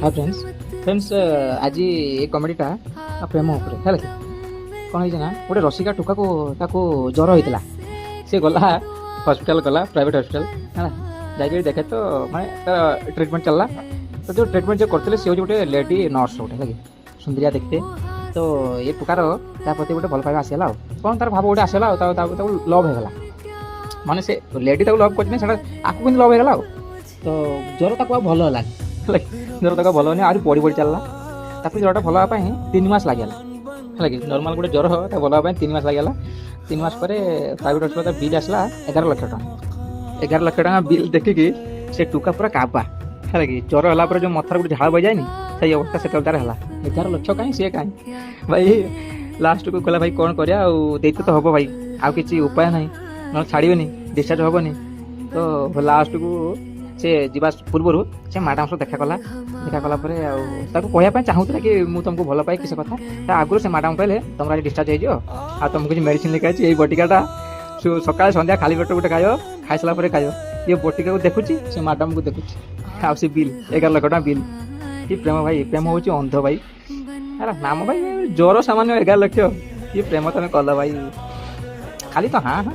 hi friends आज ये कमेडीटा प्रेम उपरे है कौन है गोटे रसिका टोका को ताको ज्वर होता सी गला हॉस्पिटल गला प्राइवेट हॉस्पिटल है जाकर देखे तो मैं ट्रीटमेंट चलला तो जो ट्रीटमेंट जो करते सी गोटे लेडी नर्स गोटे है सुंदरिया देखते तो ये टोकार प्रति गोटे भल पाइबा आसला कौन तार भाव गोटे आसला लव होगा माने से लेडी लव कर आपको लव होगा तो ज्वर तक भल है ज्वर तक भल नहीं आज पड़ी पड़ी चलला ज्वरटा भल हाँपाई 3 मास लगे है कि नर्माल गोटे ज्वर भल हाँपाई 3 मास लगे 3 मास पर प्राइवेट हॉस्पिटल बिल आसला 11 लाख टका 11 लाख टका बिल देखिकी से टुका पूरा काबा है कि ज्वर है जो मथर गोटे झाड़ बजाएनि से अवस्था से तार है 11 लाख कहीं सी कहीं भाई लास्ट को कहला भाई कौन करा देते तो हम भाई आउ कि उपाय ना ना छाड़बे डिस्चार्ज हेनी तो लास्ट को से जीवा पूर्व से मैडम सह देखा कहवाई चाहूला कि मुझे तुमको भल पाए किस कथा आगुरी से मैडम कहले तुम आज डिस्चार्ज हो तुमको किसी मेडिसिन लिखा ये बटिकाटा सकाल संध्या खाली पेट गोटे खाओ खाई सारा खाओ ये बटिका को देखुची से मैडम को देखुची आ बिल 11 लाख टका बिल कि प्रेम भाई प्रेम हूँ अंध भाई अरे नाम भाई ज्वर सामान्य 11 लाख ये प्रेम तुम कल भाई खाली तो हाँ हाँ